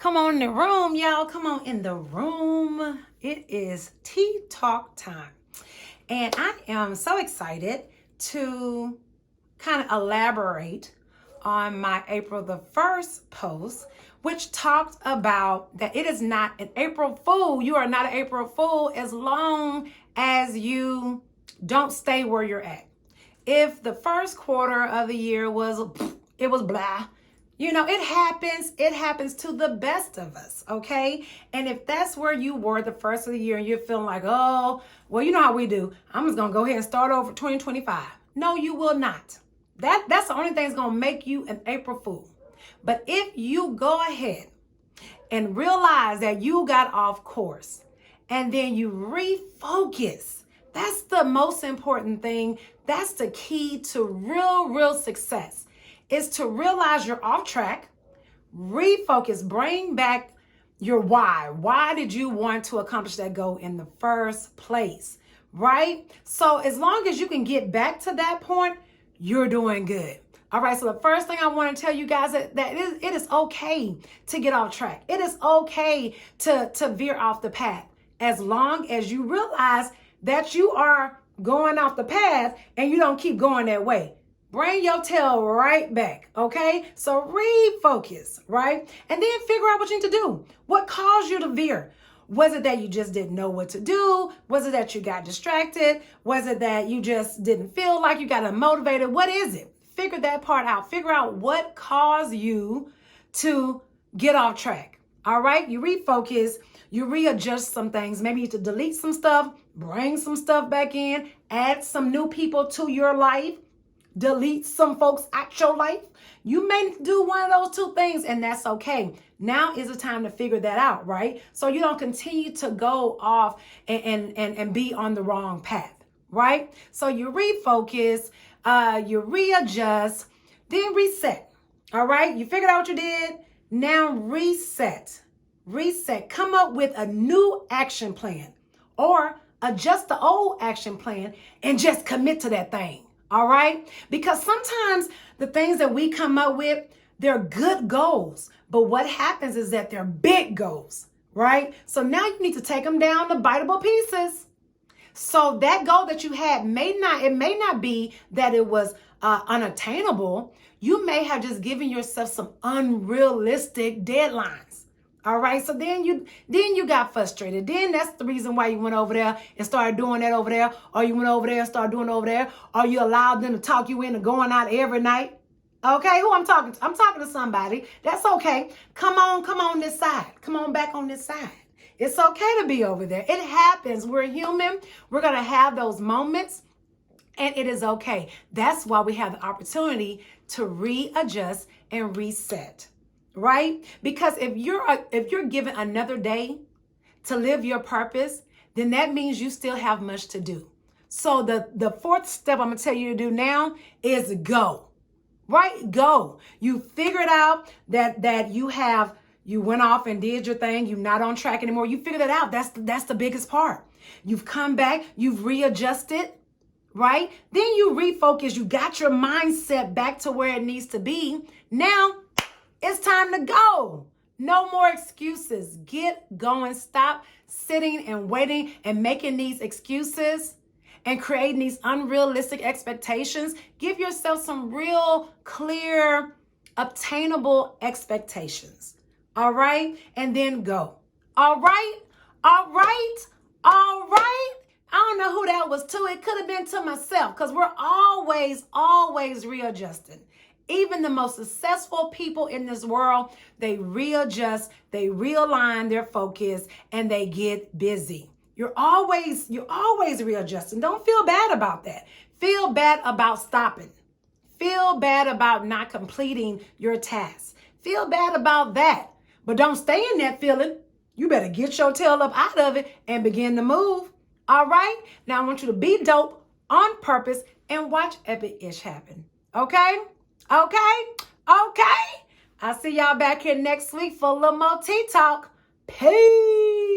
Come on in the room, y'all. Come on in the room. It is tea talk time. And I am so excited to kind of elaborate on my April the 1st post, which talked about that it is not an April Fool. You are not an April Fool as long as you don't stay where you're at. If the first quarter of the year was blah, it happens to the best of us, okay? And if that's where you were the first of the year and you're feeling like, oh, well, you know how we do. I'm just going to go ahead and start over 2025. No, you will not. That's the only thing that's going to make you an April Fool. But if you go ahead and realize that you got off course and then you refocus, that's the most important thing. That's the key to real success. Is to realize you're off track, refocus, bring back your why. Why did you want to accomplish that goal in the first place, right? So as long as you can get back to that point, you're doing good. All right, so the first thing I want to tell you guys that it is okay to get off track. It is okay to veer off the path as long as you realize that you are going off the path and you don't keep going that way. Bring your tail right back, okay? So refocus, right? And then figure out what you need to do. What caused you to veer? Was it that you just didn't know what to do? Was it that you got distracted? Was it that you just didn't feel like you got unmotivated? What is it? Figure that part out. Figure out what caused you to get off track, all right? You refocus, you readjust some things. Maybe you need to delete some stuff, bring some stuff back in, add some new people to your life, delete some folks out your life. You may do one of those two things, and that's okay. Now is the time to figure that out, right? So you don't continue to go off and be on the wrong path, right? So you refocus, you readjust, then reset, all right? You figured out what you did. Now reset. Come up with a new action plan or adjust the old action plan and just commit to that thing. All right? Because sometimes the things that we come up with, they're good goals. But what happens is that they're big goals, right? So now you need to take them down to biteable pieces. So that goal that you had may not be that it was unattainable. You may have just given yourself some unrealistic deadlines. All right, so then you got frustrated. Then that's the reason why you went over there and started doing that over there, or you went over there and started doing it over there, or you allowed them to talk you into going out every night. Okay, who I'm talking to? I'm talking to somebody. That's okay. Come on this side. Come on back on this side. It's okay to be over there. It happens. We're human. We're going to have those moments, and it is okay. That's why we have the opportunity to readjust and reset. Right? Because if you're given another day to live your purpose, then that means you still have much to do. So the fourth step I'm going to tell you to do now is go. Right? Go. You figured out that you went off and did your thing. You're not on track anymore. You figured it out. That's the biggest part. You've come back. You've readjusted. Right? Then you refocus. You got your mindset back to where it needs to be. Now, it's time to go. No more excuses. Get going. Stop sitting and waiting and making these excuses and creating these unrealistic expectations. Give yourself some real clear, obtainable expectations. All right? And then go. All right? All right? All right? I don't know who that was to. It could have been to myself because we're always readjusting. Even the most successful people in this world, they readjust, they realign their focus, and they get busy. You're always readjusting. Don't feel bad about that. Feel bad about stopping. Feel bad about not completing your tasks. Feel bad about that. But don't stay in that feeling. You better get your tail up out of it and begin to move. All right? Now I want you to be dope on purpose and watch epic-ish happen. Okay? Okay? I'll see y'all back here next week for a little more tea talk. Peace.